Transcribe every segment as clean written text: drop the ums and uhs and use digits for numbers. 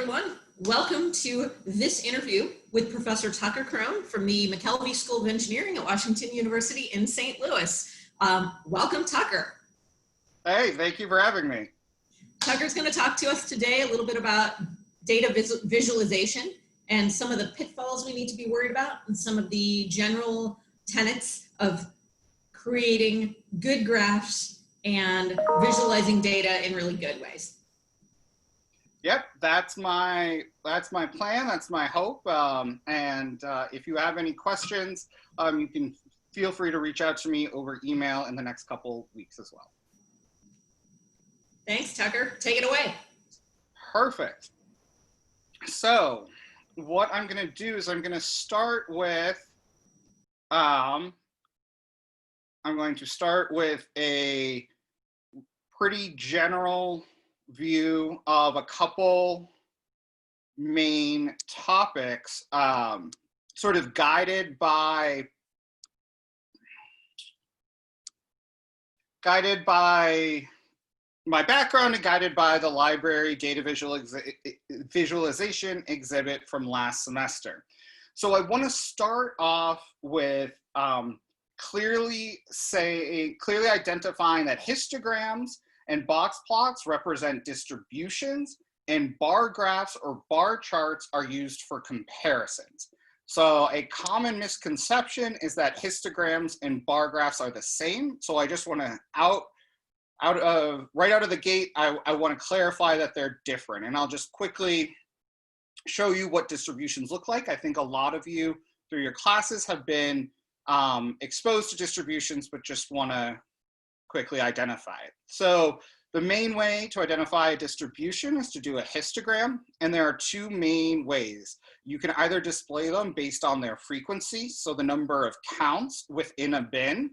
everyone. Welcome to this interview with Professor Tucker Krone from the McKelvey School of Engineering at Washington University in St. Louis. Welcome, Tucker. Hey, thank you for having me. Tucker's going to talk to us today a little bit about data visualization and some of the pitfalls we need to be worried about and some of the general tenets of creating good graphs and visualizing data in really good ways. Yep, that's my plan. That's my hope. If you have any questions, you can feel free to reach out to me over email in the next couple weeks as well. Thanks, Tucker. Take it away. Perfect. So what I'm going to do is I'm going to start with a pretty general view of a couple main topics, sort of guided by my background and guided by the library data visualization exhibit from last semester. So I want to start off with clearly identifying that histograms and box plots represent distributions, and bar graphs or bar charts are used for comparisons. So a common misconception is that histograms and bar graphs are the same. So I just want to right out of the gate, I want to clarify that they're different. And I'll just quickly show you what distributions look like. I think a lot of you through your classes have been exposed to distributions, but just want to quickly identify it. So the main way to identify a distribution is to do a histogram, and there are two main ways. You can either display them based on their frequency, so the number of counts within a bin,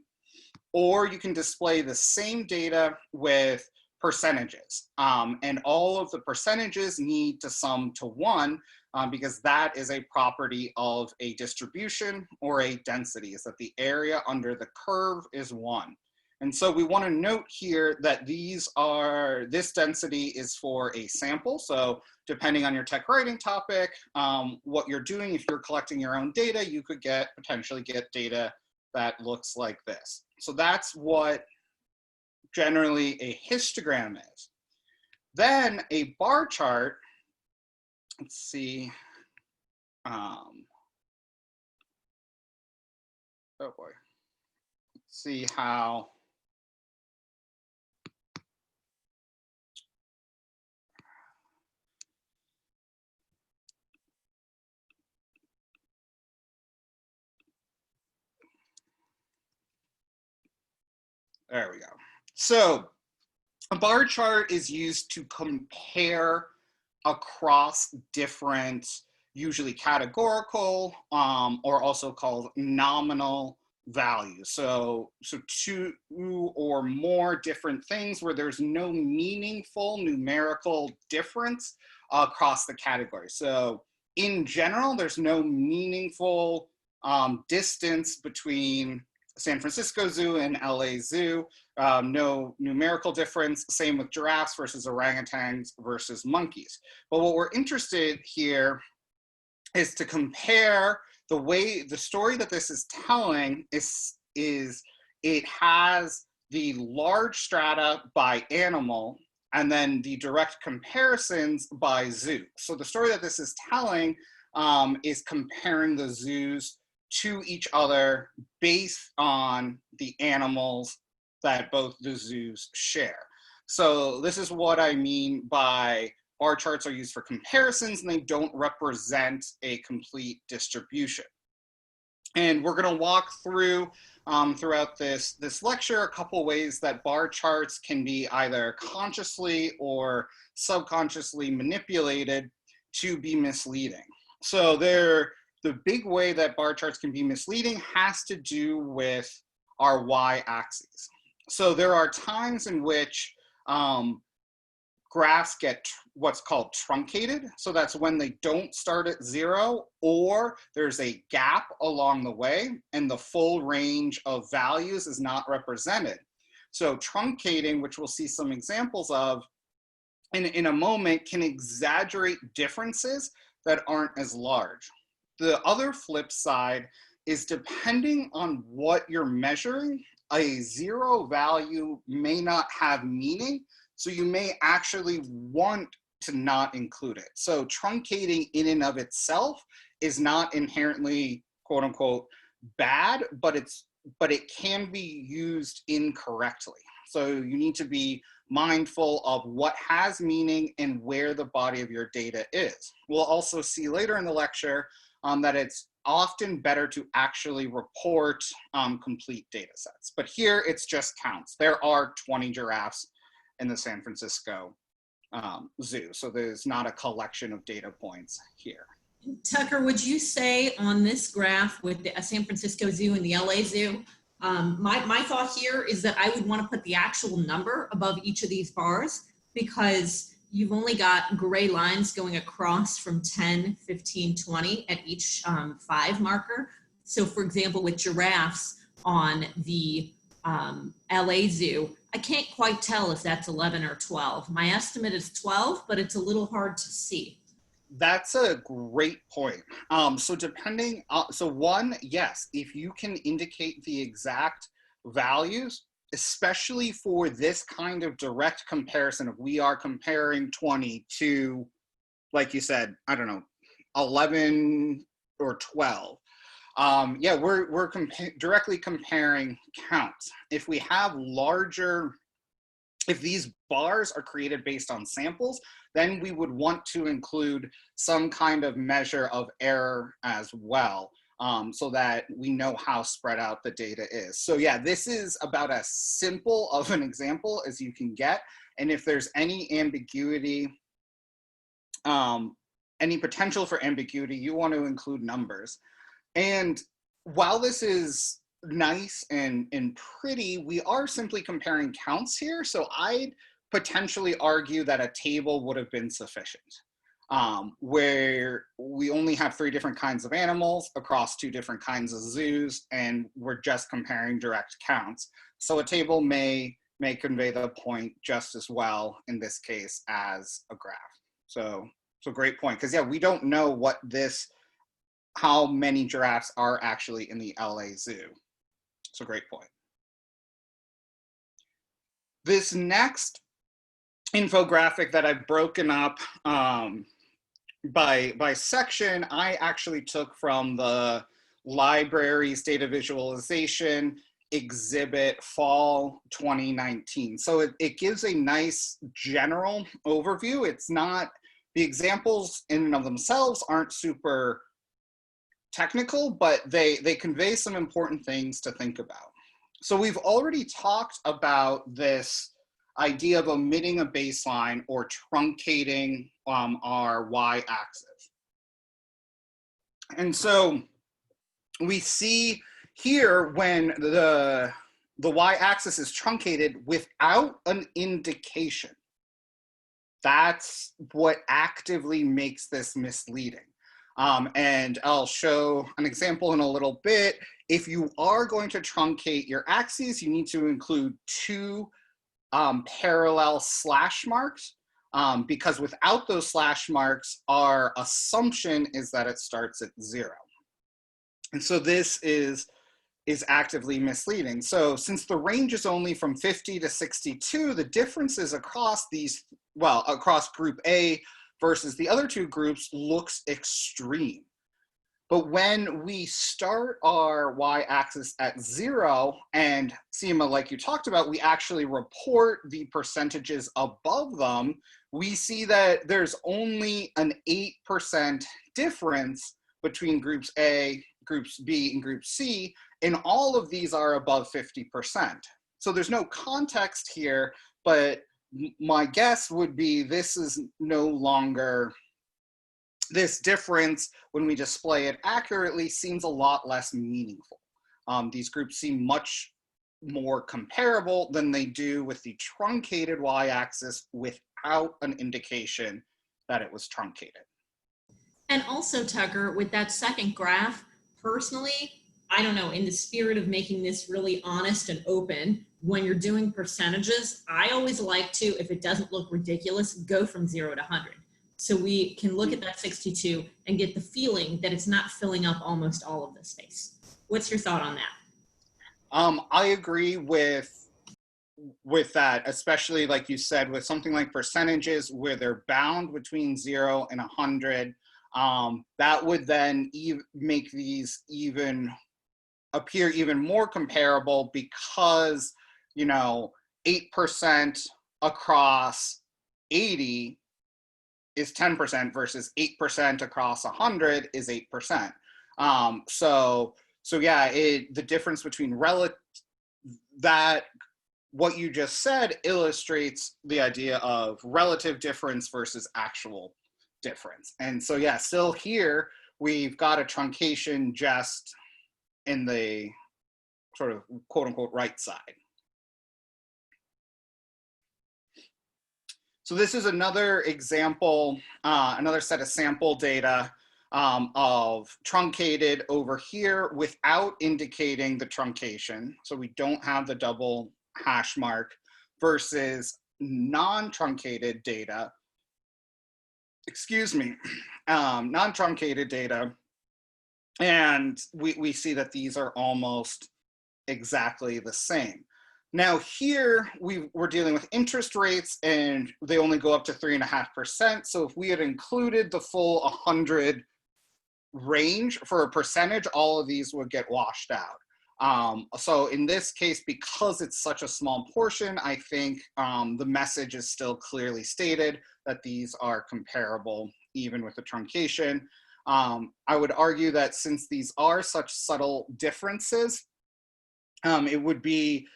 or you can display the same data with percentages. And all of the percentages need to sum to 1 because that is a property of a distribution or a density, is that the area under the curve is 1. And so we want to note here that this density is for a sample. So depending on your tech writing topic, what you're doing, if you're collecting your own data, you could potentially get data that looks like this. So that's what generally a histogram is. Then a bar chart, let's see. Oh boy. Let's see how. There we go. So a bar chart is used to compare across different, usually categorical, or also called nominal values. So two or more different things where there's no meaningful numerical difference across the category. So in general, there's no meaningful distance between San Francisco Zoo and LA Zoo, no numerical difference, same with giraffes versus orangutans versus monkeys. But what we're interested here is to compare the story that this is telling is it has the large strata by animal and then the direct comparisons by zoo. So the story that this is telling is comparing the zoos to each other based on the animals that both the zoos share. So this is what I mean by bar charts are used for comparisons and they don't represent a complete distribution. And we're gonna walk through throughout this lecture a couple ways that bar charts can be either consciously or subconsciously manipulated to be misleading. So the big way that bar charts can be misleading has to do with our y-axis. So there are times in which graphs get what's called truncated. So that's when they don't start at 0 or there's a gap along the way and the full range of values is not represented. So truncating, which we'll see some examples of, in a moment can exaggerate differences that aren't as large. The other flip side is depending on what you're measuring, a zero value may not have meaning, so you may actually want to not include it. So truncating in and of itself is not inherently, quote unquote, bad, but it can be used incorrectly. So you need to be mindful of what has meaning and where the body of your data is. We'll also see later in the lecture that it's often better to actually report complete data sets. But here it's just counts. There are 20 giraffes in the San Francisco Zoo, so there's not a collection of data points here. Tucker, would you say on this graph with the San Francisco Zoo and the LA Zoo, my thought here is that I would want to put the actual number above each of these bars, because you've only got gray lines going across from 10, 15, 20 at each 5 marker. So for example, with giraffes on the LA Zoo, I can't quite tell if that's 11 or 12. My estimate is 12, but it's a little hard to see. That's a great point. So depending, so one, yes, if you can indicate the exact values, especially for this kind of direct comparison, if we are comparing 20 to, like you said, I don't know, 11 or 12. Yeah, we're directly comparing counts. If we have larger, if these bars are created based on samples, then we would want to include some kind of measure of error as well, so that we know how spread out the data is. So yeah, this is about as simple of an example as you can get. And if there's any ambiguity, any potential for ambiguity, you want to include numbers. And while this is nice and pretty, we are simply comparing counts here. So I'd potentially argue that a table would have been sufficient, where we only have 3 different kinds of animals across 2 different kinds of zoos, and we're just comparing direct counts. So a table may convey the point just as well in this case as a graph. So great point, because yeah, we don't know how many giraffes are actually in the LA Zoo. So great point. This next infographic that I've broken up by section, I actually took from the library's data visualization exhibit fall 2019. So it gives a nice general overview. It's not, the examples in and of themselves aren't super technical, but they convey some important things to think about. So we've already talked about this idea of omitting a baseline or truncating our y-axis. And so we see here when the y-axis is truncated without an indication. That's what actively makes this misleading. And I'll show an example in a little bit. If you are going to truncate your axes, you need to include 2 parallel slash marks, because without those slash marks, our assumption is that it starts at 0. And so this is actively misleading. So since the range is only from 50 to 62, the differences across these, well, across group A versus the other 2 groups looks extreme. But when we start our y-axis at 0, and Seema, like you talked about, we actually report the percentages above them, we see that there's only an 8% difference between groups A, groups B, and group C, and all of these are above 50%. So there's no context here, but my guess would be this is no longer, this difference when we display it accurately seems a lot less meaningful. These groups seem much more comparable than they do with the truncated y-axis without an indication that it was truncated. And also, Tucker, with that second graph, personally, I don't know, in the spirit of making this really honest and open, when you're doing percentages, I always like to, if it doesn't look ridiculous, go from 0 to 100. So we can look at that 62 and get the feeling that it's not filling up almost all of the space. What's your thought on that? I agree with that, especially like you said, with something like percentages where they're bound between 0 and 100. That would then make these even appear even more comparable, because, you know, 8% across 80 is 10% versus 8% across 100 is 8%. So yeah, the difference between that, what you just said illustrates the idea of relative difference versus actual difference. And so yeah, still here, we've got a truncation just in the sort of quote unquote right side. So this is another example, another set of sample data of truncated over here without indicating the truncation. So we don't have the double hash mark, versus non-truncated data, non-truncated data. And we see that these are almost exactly the same. Now here, we're dealing with interest rates, and they only go up to 3.5%. So if we had included the full 100 range for a percentage, all of these would get washed out. So in this case, because it's such a small portion, I think the message is still clearly stated that these are comparable, even with the truncation. I would argue that since these are such subtle differences, it would be,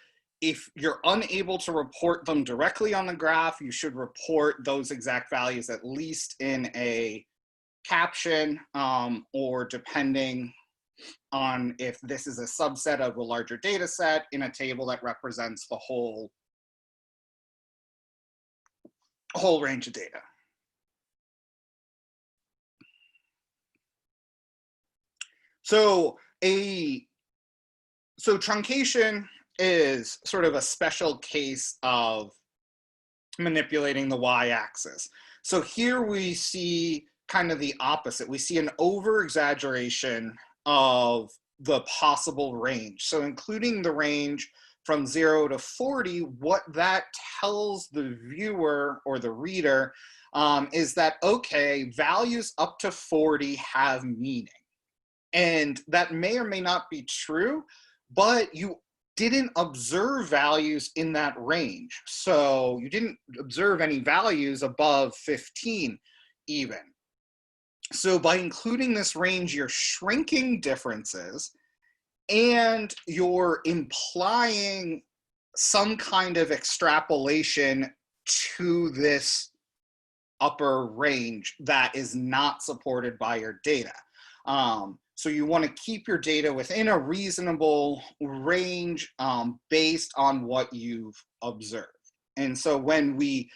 if you're unable to report them directly on the graph, you should report those exact values at least in a caption, or depending on if this is a subset of a larger data set, in a table that represents the whole range of data. So truncation is sort of a special case of manipulating the y-axis. So here we see kind of the opposite. We see an over-exaggeration of the possible range. So including the range from 0 to 40, what that tells the viewer or the reader is that, okay, values up to 40 have meaning. And that may or may not be true, but you didn't observe values in that range. So you didn't observe any values above 15 even. So by including this range, you're shrinking differences, and you're implying some kind of extrapolation to this upper range that is not supported by your data. So you want to keep your data within a reasonable range based on what you've observed. And so when we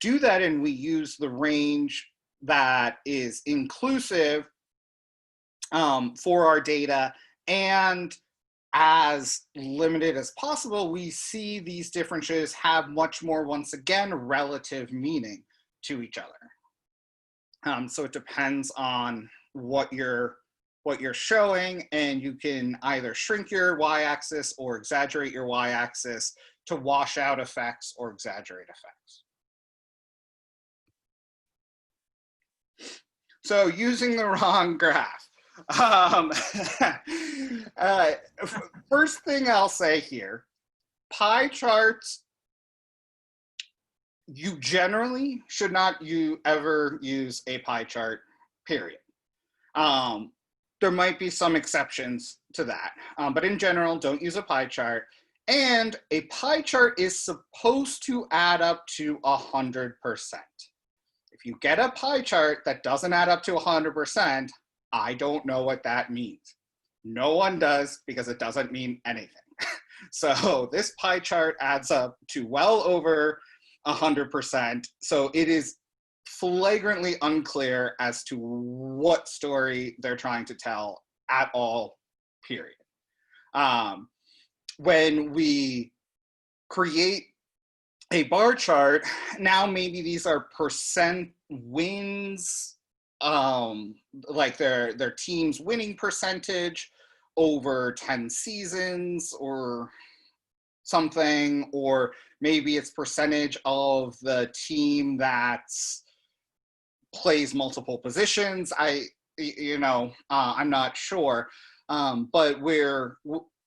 do that and we use the range that is inclusive for our data and as limited as possible, we see these differences have much more, once again, relative meaning to each other. So it depends on what you're showing, and you can either shrink your y-axis or exaggerate your y-axis to wash out effects or exaggerate effects. So using the wrong graph. First thing I'll say here, pie charts, you generally should not ever use a pie chart, period. There might be some exceptions to that, but in general, don't use a pie chart. And a pie chart is supposed to add up to 100%. If you get a pie chart that doesn't add up to 100%, I don't know what that means. No one does, because it doesn't mean anything. So this pie chart adds up to well over 100%. So it is flagrantly unclear as to what story they're trying to tell at all, period. When we create a bar chart, now maybe these are percent wins, like their team's winning percentage over 10 seasons or something, or maybe it's percentage of the team that plays multiple positions. I'm not sure, but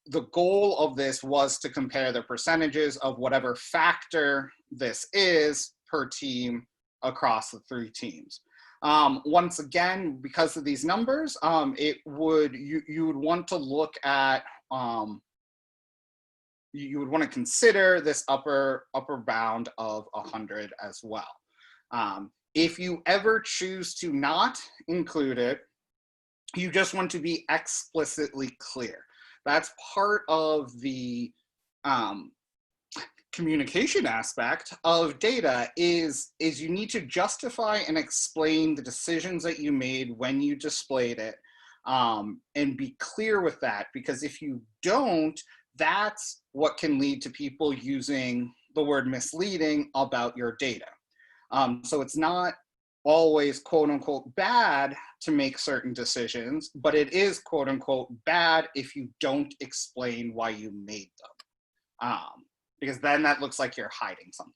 the goal of this was to compare the percentages of whatever factor this is per team across the 3 teams. Once again, because of these numbers, you would want to look at, you would want to consider this upper bound of 100 as well. If you ever choose to not include it, you just want to be explicitly clear. That's part of the communication aspect of data is you need to justify and explain the decisions that you made when you displayed it, and be clear with that, because if you don't, that's what can lead to people using the word misleading about your data. So it's not always quote unquote bad to make certain decisions, but it is quote unquote bad if you don't explain why you made them, because then that looks like you're hiding something.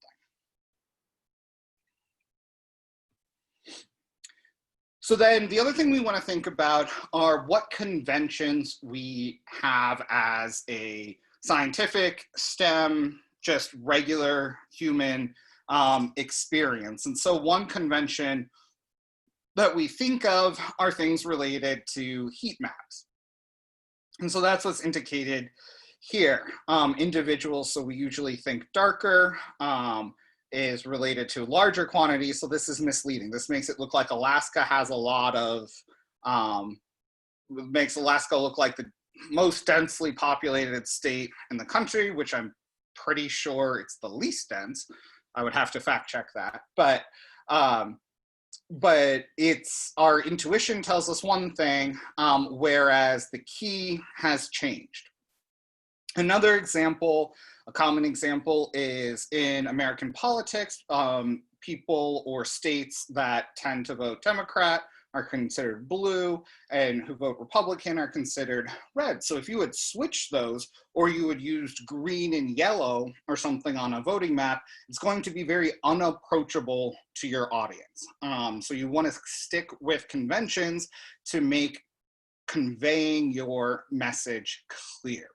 So then the other thing we want to think about are what conventions we have as a scientific, STEM, just regular human experience. And so one convention that we think of are things related to heat maps. And so that's what's indicated here. Individuals, so we usually think darker, is related to larger quantities. So this is misleading. This makes it look like Alaska has a lot of, makes Alaska look like the most densely populated state in the country, which I'm pretty sure it's the least dense. I would have to fact check that, but it's, our intuition tells us one thing, whereas the key has changed. Another example, a common example, is in American politics. People or states that tend to vote Democrat are considered blue, and who vote Republican are considered red. So if you would switch those, or you would use green and yellow or something on a voting map, it's going to be very unapproachable to your audience. So you want to stick with conventions to make conveying your message clear.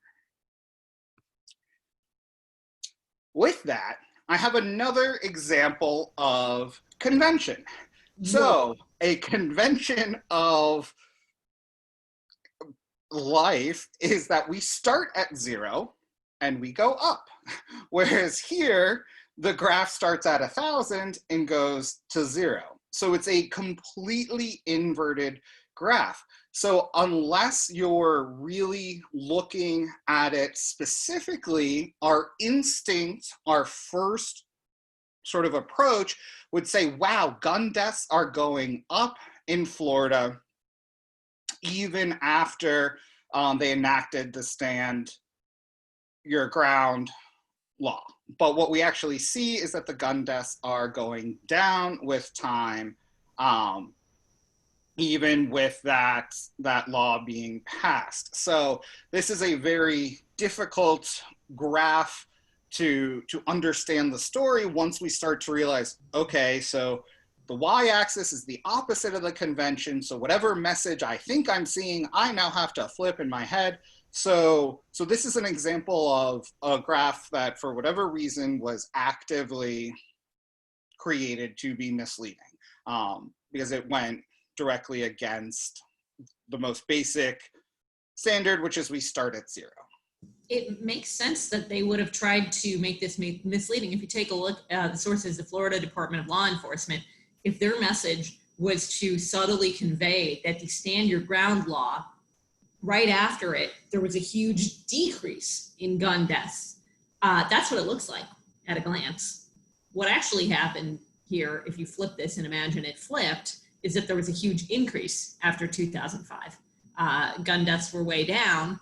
With that, I have another example of convention. So a convention of life is that we start at 0 and we go up. Whereas here, the graph starts at 1,000 and goes to 0. So it's a completely inverted graph. So unless you're really looking at it specifically, our instinct, our first sort of approach would say, wow, gun deaths are going up in Florida even after they enacted the stand your ground law. But what we actually see is that the gun deaths are going down with time, even with that law being passed. So this is a very difficult graph to understand the story once we start to realize, okay, so the y-axis is the opposite of the convention. So whatever message I think I'm seeing, I now have to flip in my head. So this is an example of a graph that for whatever reason was actively created to be misleading, because it went directly against the most basic standard, which is we start at 0. It makes sense that they would have tried to make this misleading. If you take a look at the sources, the Florida Department of Law Enforcement, if their message was to subtly convey that the stand your ground law, right after it, there was a huge decrease in gun deaths. That's what it looks like at a glance. What actually happened here, if you flip this and imagine it flipped, is that there was a huge increase after 2005. Gun deaths were way down,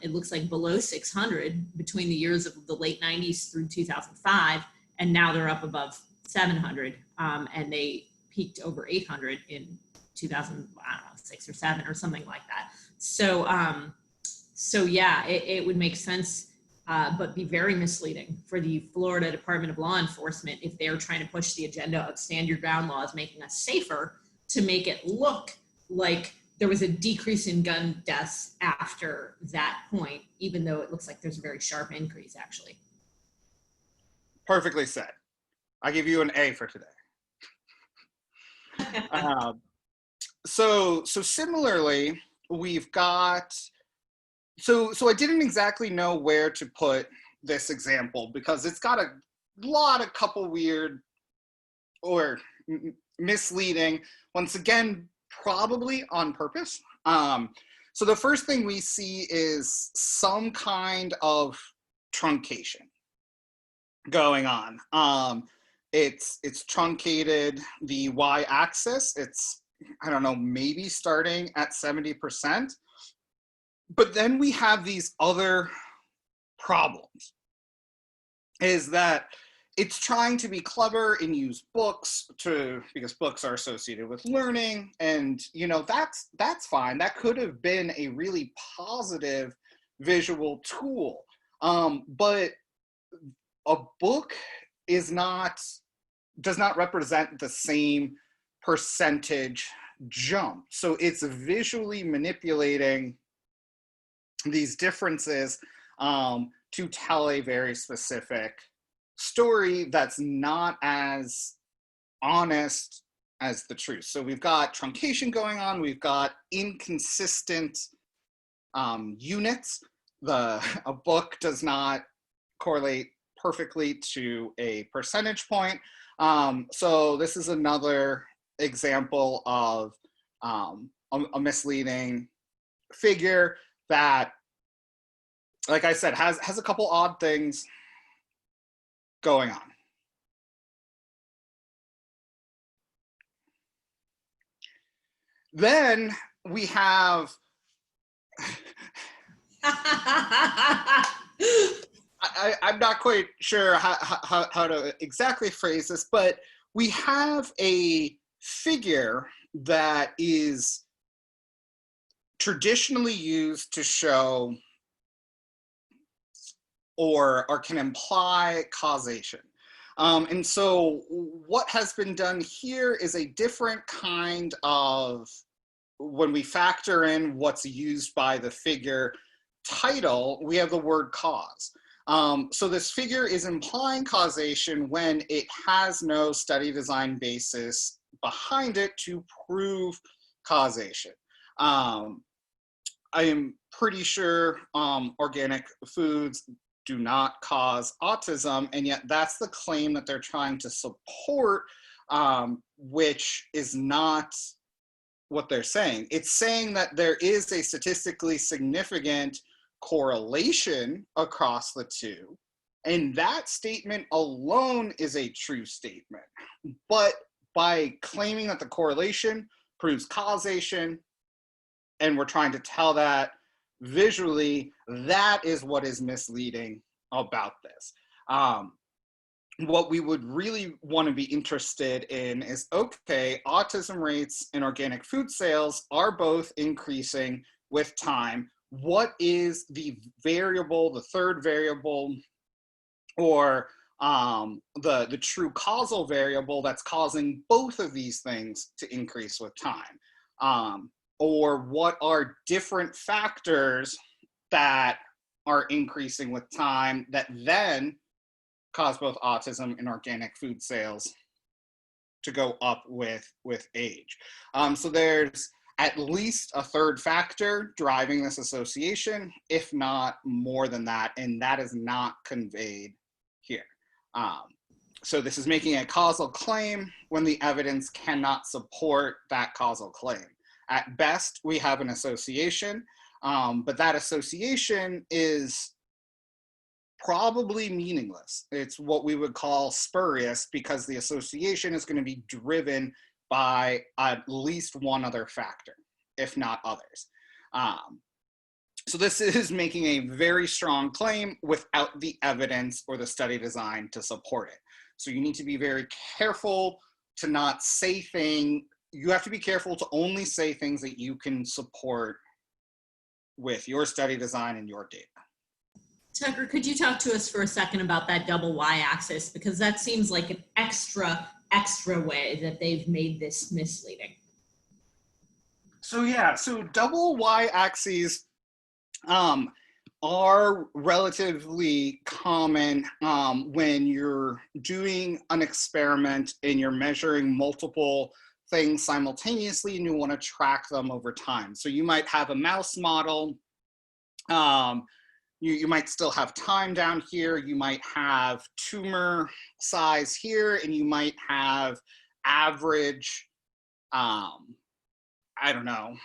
it looks like below 600 between the years of the late 90s through 2005, and now they're up above 700, and they peaked over 800 in 2006 or 7 or something like that. So, so yeah, it would make sense, but be very misleading for the Florida Department of Law Enforcement if they're trying to push the agenda of stand your ground laws, making us safer, to make it look like there was a decrease in gun deaths after that point, even though it looks like there's a very sharp increase, actually. Perfectly said. I give you an A for today. So similarly, we've got, so I didn't exactly know where to put this example because it's got a couple weird or misleading, once again, probably on purpose. So the first thing we see is some kind of truncation going on. It's truncated the y-axis. It's, I don't know, maybe starting at 70%. But then we have these other problems, is that it's trying to be clever and use books because books are associated with learning, and you know, that's fine. That could have been a really positive visual tool, but a book does not represent the same percentage jump. So it's visually manipulating these differences to tell a very specific story that's not as honest as the truth. So we've got truncation going on, we've got inconsistent units. A book does not correlate perfectly to a percentage point. So this is another example of a misleading figure that, like I said, has a couple odd things going on. Then we have I'm not quite sure how to exactly phrase this, but we have a figure that is traditionally used to show or can imply causation. And so what has been done here is a different kind of, when we factor in what's used by the figure title, we have the word cause. So this figure is implying causation when it has no study design basis behind it to prove causation. I am pretty sure organic foods do not cause autism, and yet that's the claim that they're trying to support, which is not what they're saying. It's saying that there is a statistically significant correlation across the two, and that statement alone is a true statement. But by claiming that the correlation proves causation, and we're trying to tell that visually, that is what is misleading about this. What we would really want to be interested in is, okay, autism rates and organic food sales are both increasing with time. What is the variable, the third variable, or the true causal variable that's causing both of these things to increase with time? Or what are different factors that are increasing with time that then cause both autism and organic food sales to go up with age? So there's at least a third factor driving this association, if not more than that, and that is not conveyed here. So this is making a causal claim when the evidence cannot support that causal claim. At best, we have an association, but that association is probably meaningless. It's what we would call spurious, because the association is going to be driven by at least one other factor, if not others. So this is making a very strong claim without the evidence or the study design to support it. So you need to be very careful to not say things. You have to be careful to only say things that you can support with your study design and your data. Tucker, could you talk to us for a second about that double y-axis? Because that seems like an extra way that they've made this misleading. So yeah, so double y-axes are relatively common when you're doing an experiment and you're measuring multiple things simultaneously and you want to track them over time. So you might have a mouse model. You might still have time down here. You might have tumor size here, and you might have average, I don't know,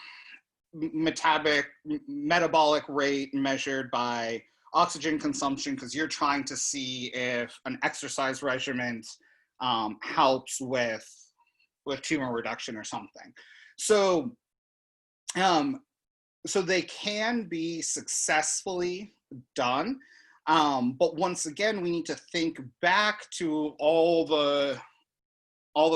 metabolic rate measured by oxygen consumption, because you're trying to see if an exercise regimen helps with tumor reduction or something. So, so they can be successfully done. But once again, we need to think back to all the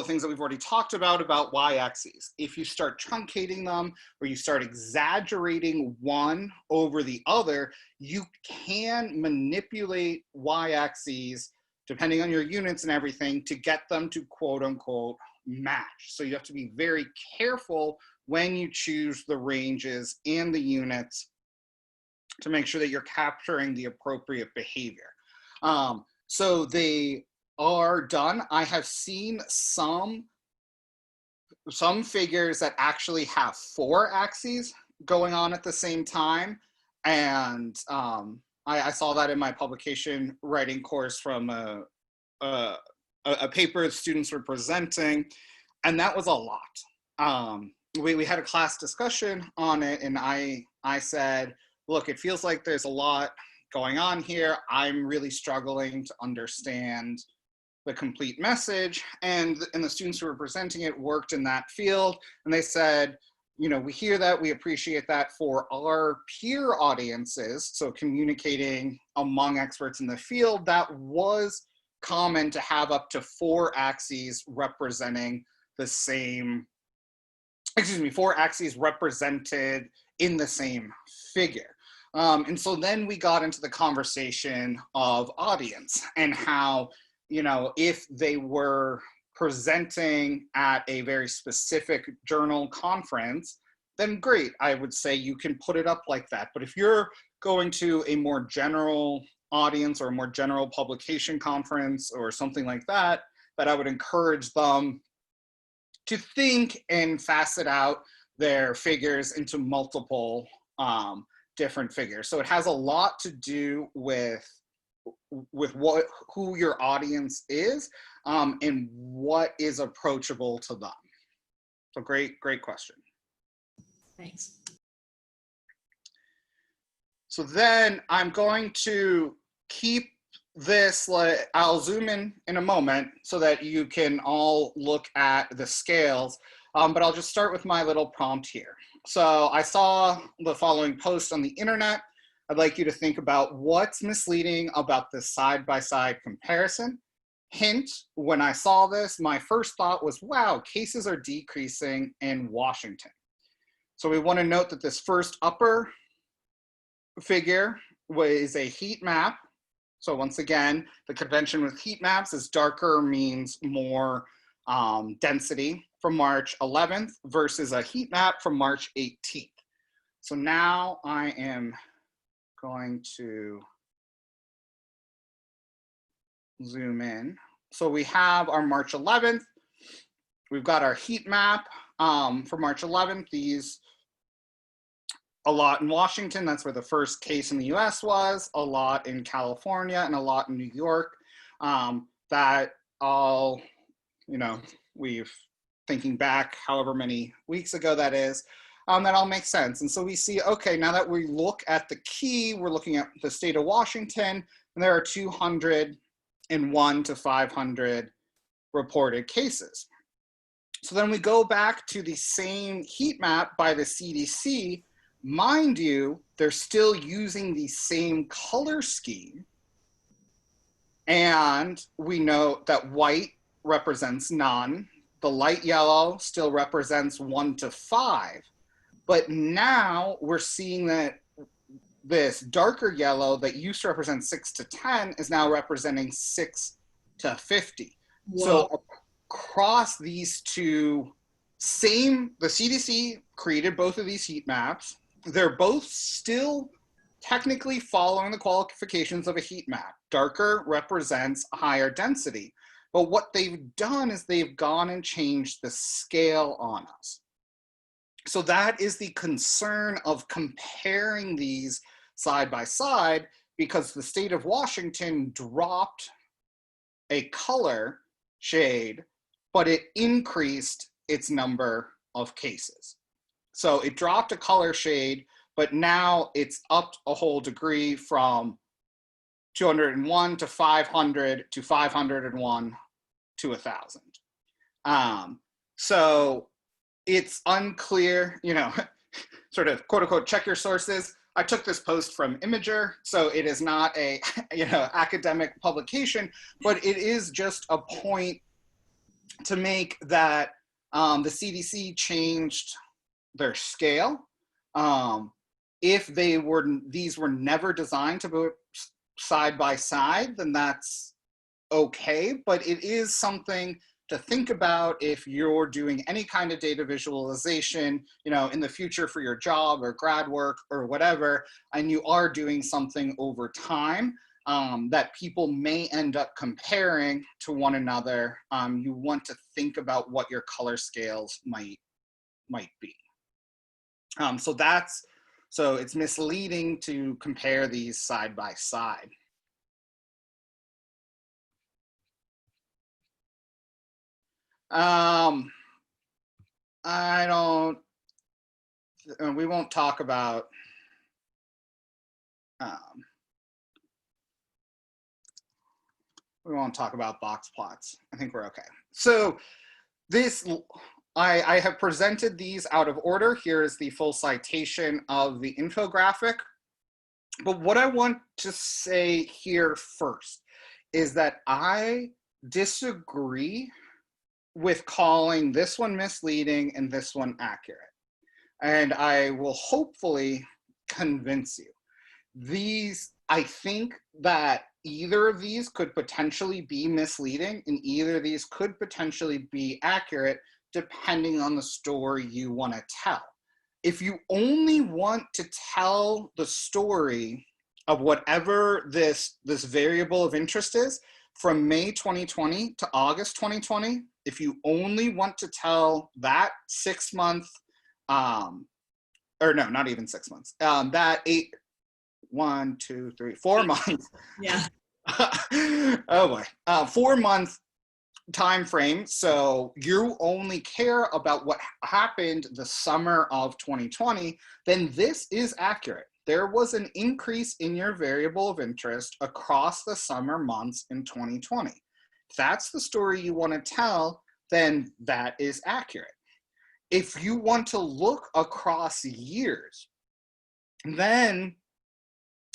things that we've already talked about y-axes. If you start truncating them or you start exaggerating one over the other, you can manipulate y-axes depending on your units and everything to get them to quote unquote match. So you have to be very careful when you choose the ranges and the units to make sure that you're capturing the appropriate behavior. So they are done. I have seen some figures that actually have 4 axes going on at the same time. And I saw that in my publication writing course from a paper students were presenting, and that was a lot. We had a class discussion on it, and I said, look, it feels like there's a lot going on here. I'm really struggling to understand the complete message. And the students who were presenting it worked in that field. And they said, you know, we hear that, we appreciate that for our peer audiences. So communicating among experts in the field, that was common to have up to 4 axes representing the same, 4 axes represented in the same figure. And so then we got into the conversation of audience and how, you know, if they were presenting at a very specific journal conference, then great, I would say you can put it up like that. But if you're going to a more general audience or a more general publication conference or something like that, that I would encourage them to think and facet out their figures into multiple different figures. So it has a lot to do with who your audience is and what is approachable to them. So great question. Thanks. So then I'm going to keep this, I'll zoom in a moment so that you can all look at the scales, but I'll just start with my little prompt here. So I saw the following post on the internet. I'd like you to think about what's misleading about this side-by-side comparison. Hint, when I saw this, my first thought was, wow, cases are decreasing in Washington. So we want to note that this first upper figure is a heat map. So once again, the convention with heat maps is darker means more density from March 11th versus a heat map from March 18th. So now I am going to zoom in. So we have our March 11th. We've got our heat map for March 11th. These, a lot in Washington, that's where the first case in the US was, a lot in California, and a lot in New York. That all, you know, we've thinking back however many weeks ago that is, that all makes sense. And so we see, okay, now that we look at the key, we're looking at the state of Washington, and there are 201 to 500 reported cases. So then we go back to the same heat map by the CDC, Mind you, they're still using the same color scheme. And we know that white represents none. The light yellow still represents 1 to 5. But now we're seeing that this darker yellow that used to represent 6 to 10 is now representing 6 to 50. Whoa. So across these two the CDC created both of these heat maps. They're both still technically following the qualifications of a heat map. Darker represents a higher density. But what they've done is they've gone and changed the scale on us. So that is the concern of comparing these side by side, because the state of Washington dropped a color shade, but it increased its number of cases. So it dropped a color shade, but now it's up a whole degree from 201 to 500 to 501 to 1,000. So it's unclear, sort of quote unquote, check your sources. I took this post from Imager, so it is not a academic publication, but it is just a point to make that the CDC changed their scale. If these were never designed to go side by side, then that's okay, but it is something to think about if you're doing any kind of data visualization, in the future for your job or grad work or whatever, and you are doing something over time that people may end up comparing to one another. You want to think about what your color scales might be. So it's misleading to compare these side by side. We won't talk about, box plots. I think we're okay. So I have presented these out of order. Here is the full citation of the infographic. But what I want to say here first is that I disagree with calling this one misleading and this one accurate. And I will hopefully convince you. I think that either of these could potentially be misleading and either of these could potentially be accurate depending on the story you want to tell. If you only want to tell the story of whatever this variable of interest is from May 2020 to August 2020, if you only want to tell that 6 month, or no, not even 6 months, that 4 months. Yeah. Oh boy, 4 month time frame. So you only care about what happened the summer of 2020, then this is accurate. There was an increase in your variable of interest across the summer months in 2020. If that's the story you want to tell, then that is accurate. If you want to look across years, then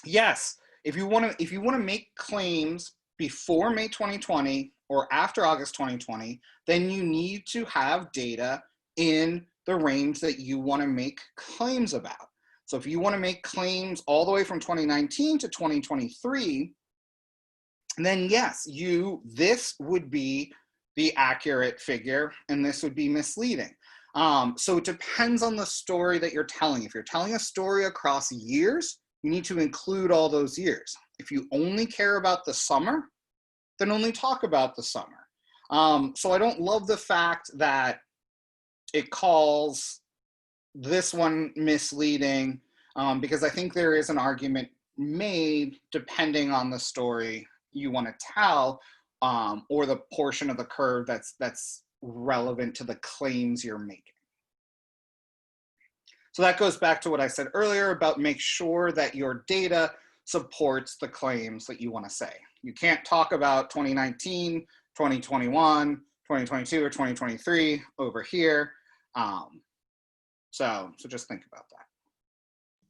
yes, if you want to make claims before May 2020 or after August 2020, then you need to have data in the range that you want to make claims about. So if you want to make claims all the way from 2019 to 2023, then yes, this would be the accurate figure and this would be misleading. So it depends on the story that you're telling. If you're telling a story across years, you need to include all those years. If you only care about the summer, then only talk about the summer. So I don't love the fact that it calls this one misleading, because I think there is an argument made depending on the story you want to tell, or the portion of the curve that's relevant to the claims you're making. So that goes back to what I said earlier about make sure that your data supports the claims that you want to say. You can't talk about 2019, 2021, 2022, or 2023 over here. So just think about that.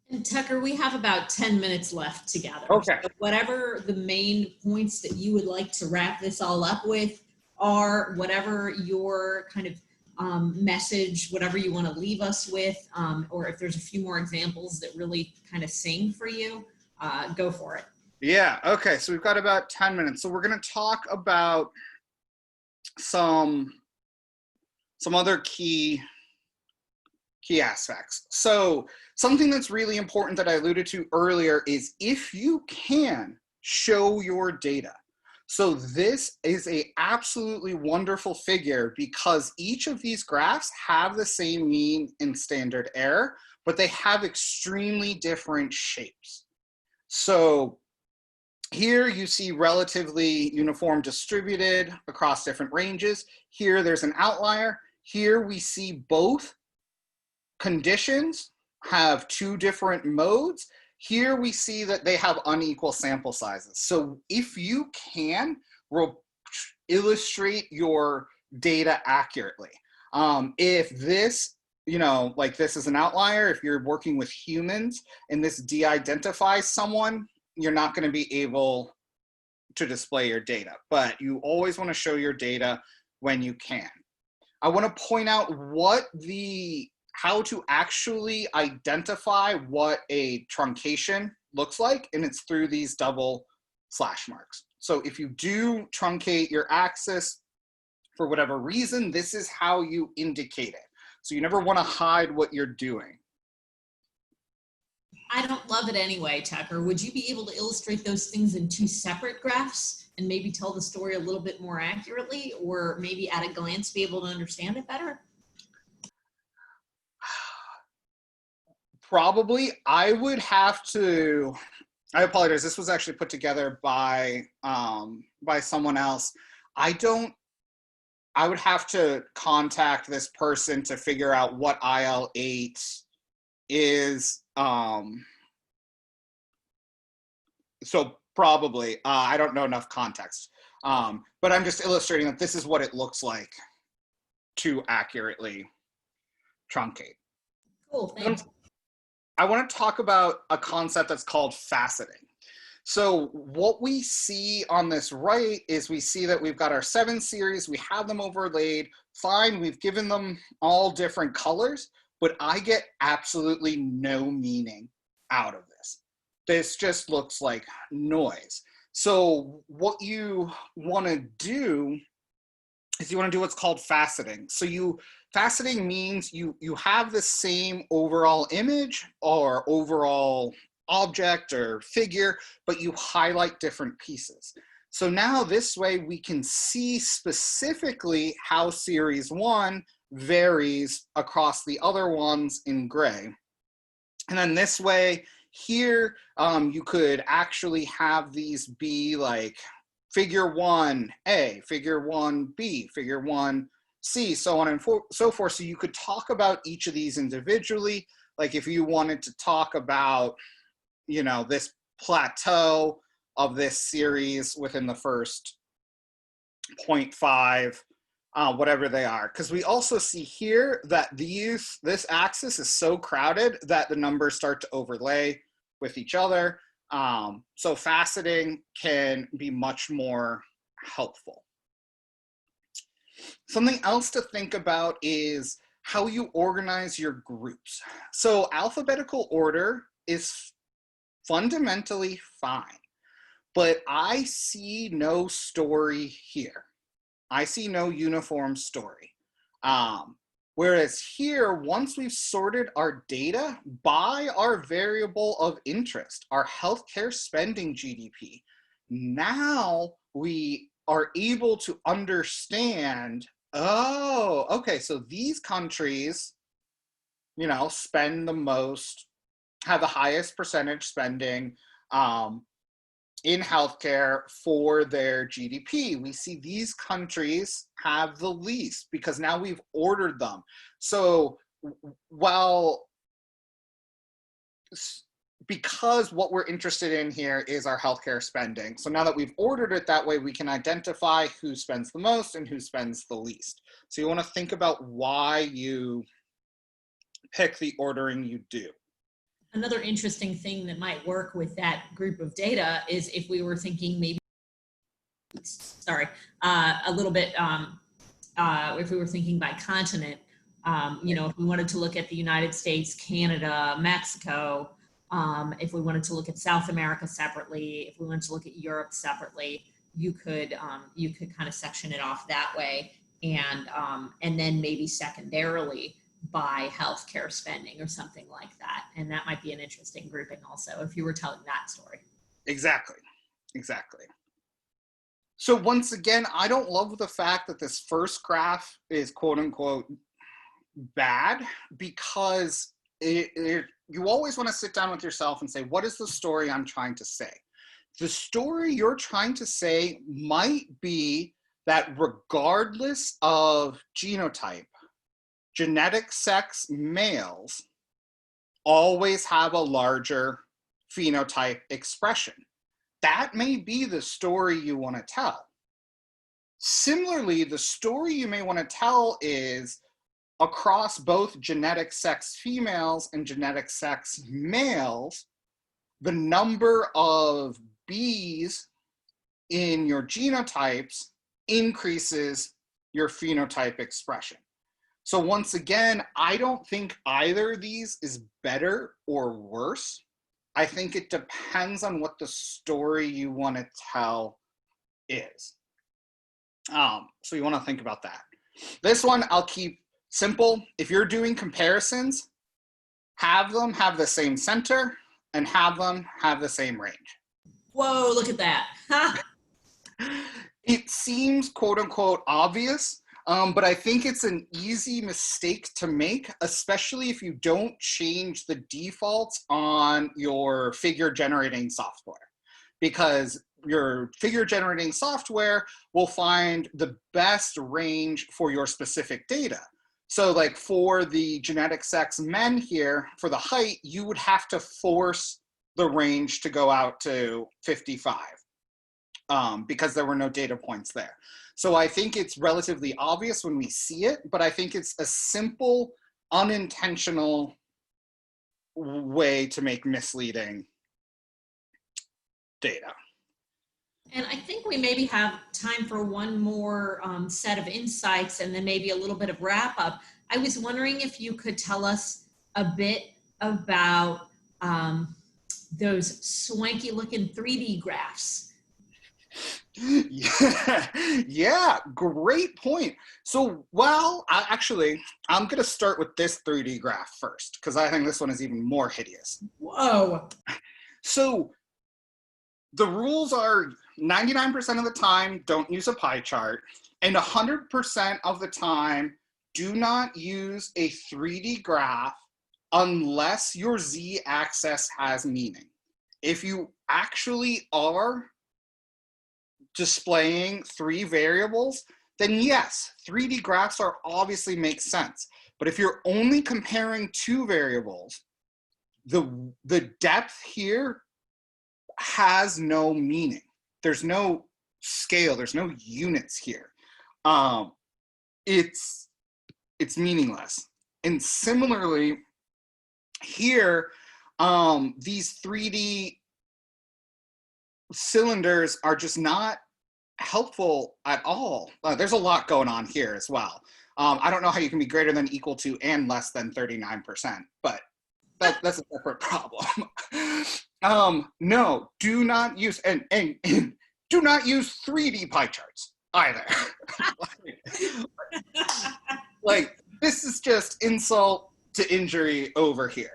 And Tucker, we have about 10 minutes left together. Okay. So whatever the main points that you would like to wrap this all up with are, whatever your kind of message, whatever you want to leave us with, or if there's a few more examples that really kind of sing for you, go for it. Yeah, okay, so we've got about 10 minutes. So we're gonna talk about some other key aspects. So something that's really important that I alluded to earlier is if you can show your data. So this is a absolutely wonderful figure because each of these graphs have the same mean and standard error, but they have extremely different shapes. So here you see relatively uniform distributed across different ranges. Here there's an outlier. Here we see both conditions have two different modes. Here we see that they have unequal sample sizes. So if you can illustrate your data accurately, if this, like this is an outlier, if you're working with humans and this de-identifies someone, you're not going to be able to display your data, but you always want to show your data when you can. I want to point out how to actually identify what a truncation looks like, and it's through these double slash marks. So if you do truncate your axis for whatever reason, this is how you indicate it. So you never want to hide what you're doing. I don't love it anyway, Tucker. Would you be able to illustrate those things in two separate graphs and maybe tell the story a little bit more accurately, or maybe at a glance be able to understand it better? Probably. I would have to, I apologize, this was actually put together by someone else. I would have to contact this person to figure out what IL8 is. So probably, I don't know enough context, but I'm just illustrating that this is what it looks like to accurately truncate. Cool, thanks. I want to talk about a concept that's called faceting. So what we see on this right is we see that we've got our 7 series, we have them overlaid, fine, we've given them all different colors, but I get absolutely no meaning out of this. This just looks like noise. So what you want to do is you want to do what's called faceting. So faceting means you have the same overall image or overall object or figure, but you highlight different pieces. So now this way we can see specifically how series 1 varies across the other ones in gray. And then this way here, you could actually have these be like figure 1A, figure 1B, figure 1C, so on and so forth. So you could talk about each of these individually. Like if you wanted to talk about, this plateau of this series within the first 0.5, whatever they are. Because we also see here that this axis is so crowded that the numbers start to overlay with each other. So faceting can be much more helpful. Something else to think about is how you organize your groups. So alphabetical order is fundamentally fine, but I see no story here. I see no uniform story. Whereas here, once we've sorted our data by our variable of interest, our healthcare spending GDP, now we are able to understand, oh, okay, so these countries, spend the most, have the highest percentage spending in healthcare for their GDP. We see these countries have the least because now we've ordered them. So because what we're interested in here is our healthcare spending. So now that we've ordered it that way, we can identify who spends the most and who spends the least. So you want to think about why you pick the ordering you do. another interesting thing that might work with that group of data is if we were thinking maybe, sorry, a little bit, if we were thinking by continent, you know, if we wanted to look at the United States, Canada, Mexico, if we wanted to look at South America separately, if we wanted to look at Europe separately, you could kind of section it off that way, and then maybe secondarily by healthcare spending or something like that. And that might be an interesting grouping also if you were telling that story. Exactly, exactly. So once again, I don't love the fact that this first graph is quote unquote bad, because you always want to sit down with yourself and say, what is the story I'm trying to say? The story you're trying to say might be that regardless of genotype, genetic sex males always have a larger phenotype expression. That may be the story you want to tell. Similarly, the story you may want to tell is across both genetic sex females and genetic sex males, the number of B's in your genotypes increases your phenotype expression. So once again, I don't think either of these is better or worse. I think it depends on what the story you want to tell is. So you want to think about that. This one I'll keep simple. If you're doing comparisons, have them have the same center and have them have the same range. Whoa, look at that. It seems quote unquote obvious, but I think it's an easy mistake to make, especially if you don't change the defaults on your figure generating software, because your figure generating software will find the best range for your specific data. So like for the genetic sex men here, for the height, you would have to force the range to go out to 55 because there were no data points there. So I think it's relatively obvious when we see it, but I think it's a simple, unintentional way to make misleading data. And I think we maybe have time for one more set of insights and then maybe a little bit of wrap up. I was wondering if you could tell us a bit about those swanky looking 3D graphs. Yeah, great point. So, well, I'm going to start with this 3D graph first, because I think this one is even more hideous. Whoa. So the rules are 99% of the time, don't use a pie chart, and 100% of the time, do not use a 3D graph unless your z-axis has meaning. If you actually are displaying 3 variables, then yes, 3D graphs are obviously make sense. But if you're only comparing 2 variables, the depth here has no meaning. There's no scale, there's no units here. It's meaningless. And similarly, here, these 3D cylinders are just not helpful at all. There's a lot going on here as well. I don't know how you can be greater than, equal to, and less than 39%, but that's a separate problem. No, do not use, and do not use 3D pie charts either. like, this is just insult to injury over here.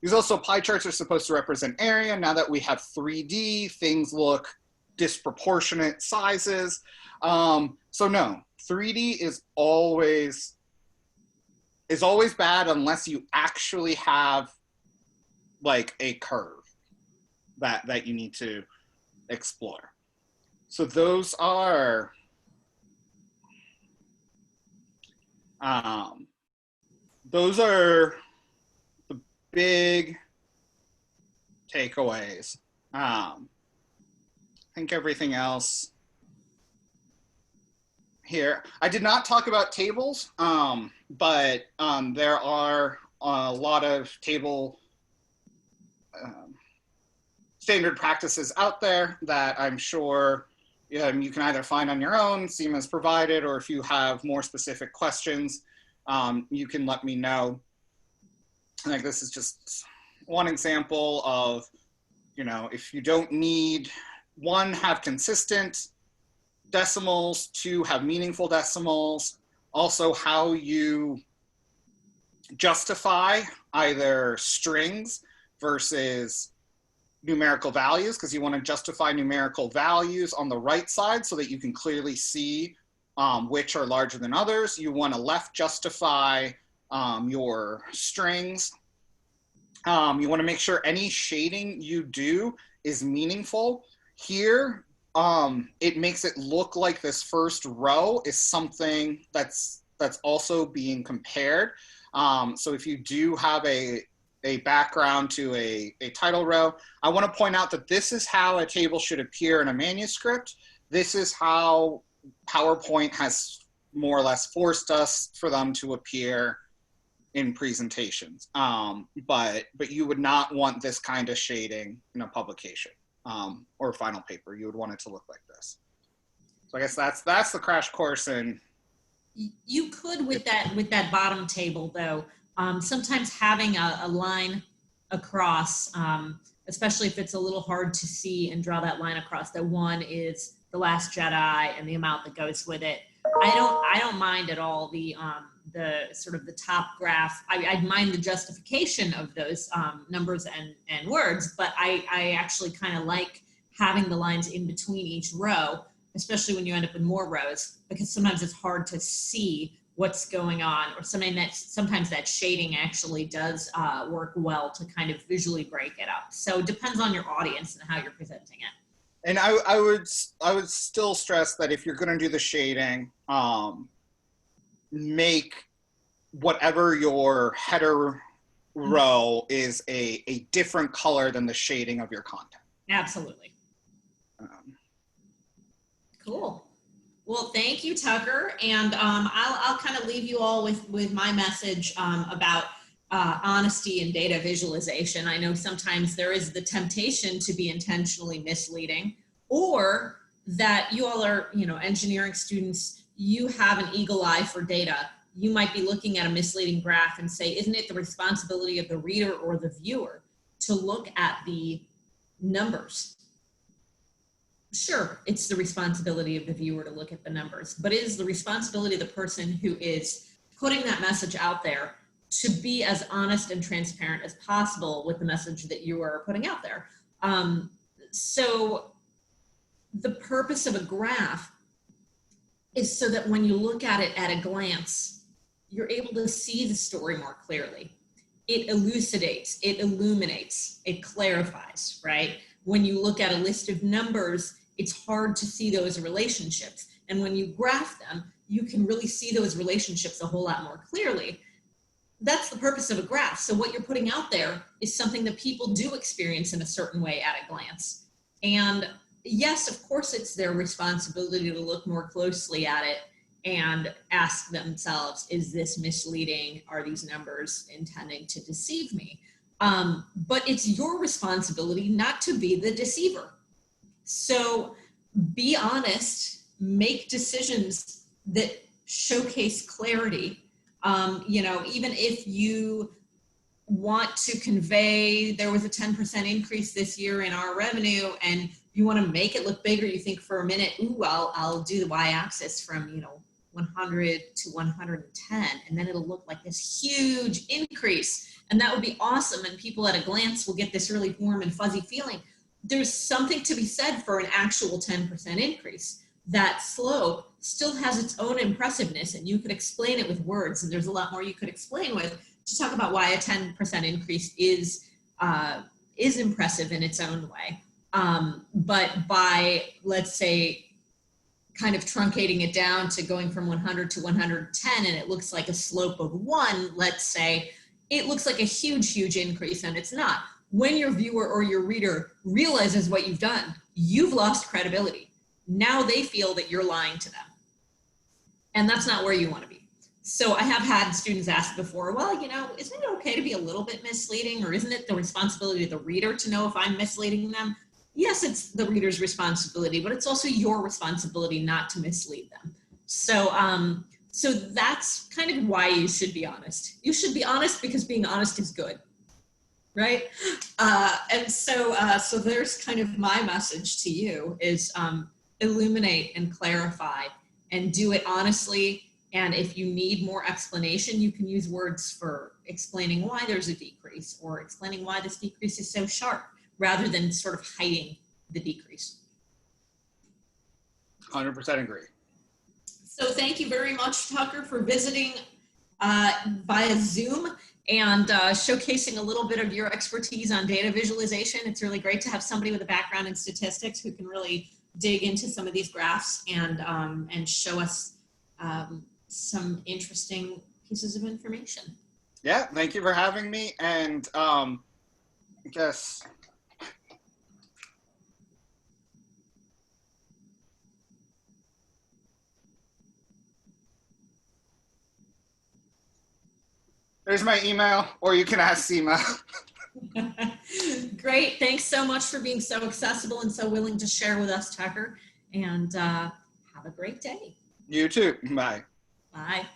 These also pie charts are supposed to represent area. Now that we have 3D, things look disproportionate sizes. So no, 3D is always bad unless you actually have like a curve that you need to explore. So those are the big takeaways. I think everything else here. I did not talk about tables, but there are a lot of table standard practices out there that I'm sure you can either find on your own, Seema's provided, or if you have more specific questions, you can let me know. Like, this is just one example of, if you don't need, one, have consistent decimals, two, have meaningful decimals, also how you justify either strings versus numerical values, because you want to justify numerical values on the right side so that you can clearly see which are larger than others. You want to left justify your strings. You want to make sure any shading you do is meaningful. Here, it makes it look like this first row is something that's also being compared. So if you do have a background to a title row, I want to point out that this is how a table should appear in a manuscript. This is how PowerPoint has more or less forced us for them to appear in presentations. But you would not want this kind of shading in a publication or a final paper. You would want it to look like this. So I guess that's the crash course. And you could, with that bottom table though, sometimes having a line across, especially if it's a little hard to see and draw that line across, that one is The Last Jedi and the amount that goes with it. I don't mind at all the sort of the top graph. I'd mind the justification of those numbers and words, but I actually kind of like having the lines in between each row, especially when you end up with more rows, because sometimes it's hard to see what's going on, or sometimes that shading actually does work well to kind of visually break it up. So it depends on your audience and how you're presenting it. And I would still stress that if you're going to do the shading, make whatever your header row is a different color than the shading of your content. Absolutely. Cool. Well, thank you, Tucker. And I'll kind of leave you all with my message about honesty and data visualization. I know sometimes there is the temptation to be intentionally misleading, or that you all are, engineering students, you have an eagle eye for data. You might be looking at a misleading graph and say, isn't it the responsibility of the reader or the viewer to look at the numbers? Sure, it's the responsibility of the viewer to look at the numbers, but it is the responsibility of the person who is putting that message out there to be as honest and transparent as possible with the message that you are putting out there. So the purpose of a graph is so that when you look at it at a glance, you're able to see the story more clearly. It elucidates, it illuminates, it clarifies, right? When you look at a list of numbers, it's hard to see those relationships. And when you graph them, you can really see those relationships a whole lot more clearly. That's the purpose of a graph. So what you're putting out there is something that people do experience in a certain way at a glance. And yes, of course, it's their responsibility to look more closely at it and ask themselves, is this misleading? Are these numbers intending to deceive me? But it's your responsibility not to be the deceiver. So be honest, make decisions that showcase clarity. Even if you want to convey there was a 10% increase this year in our revenue and you want to make it look bigger, you think for a minute, ooh, I'll do the y-axis from 100 to 110, and then it'll look like this huge increase, and that would be awesome, and people at a glance will get this really warm and fuzzy feeling. There's something to be said for an actual 10% increase. That slope still has its own impressiveness, and you could explain it with words, and there's a lot more you could explain with to talk about why a 10% increase is impressive in its own way. But by, let's say, kind of truncating it down to going from 100 to 110, and it looks like a slope of 1, let's say, it looks like a huge, huge increase, and it's not. When your viewer or your reader realizes what you've done, you've lost credibility. Now they feel that you're lying to them. And that's not where you want to be. So I have had students ask before, well, you know, isn't it okay to be a little bit misleading, or isn't it the responsibility of the reader to know if I'm misleading them? Yes, it's the reader's responsibility, but it's also your responsibility not to mislead them. So, so that's kind of why you should be honest. You should be honest because being honest is good, right? And so, so there's kind of my message to you is illuminate and clarify and do it honestly. And if you need more explanation, you can use words for explaining why there's a decrease or explaining why this decrease is so sharp rather than sort of hiding the decrease. 100% agree. So thank you very much, Tucker, for visiting via Zoom and showcasing a little bit of your expertise on data visualization. It's really great to have somebody with a background in statistics who can really dig into some of these graphs and show us some interesting pieces of information. Yeah, thank you for having me. And I guess there's my email, or you can ask Seema. Great. Thanks so much for being so accessible and so willing to share with us, Tucker. And have a great day. You too. Bye. Bye.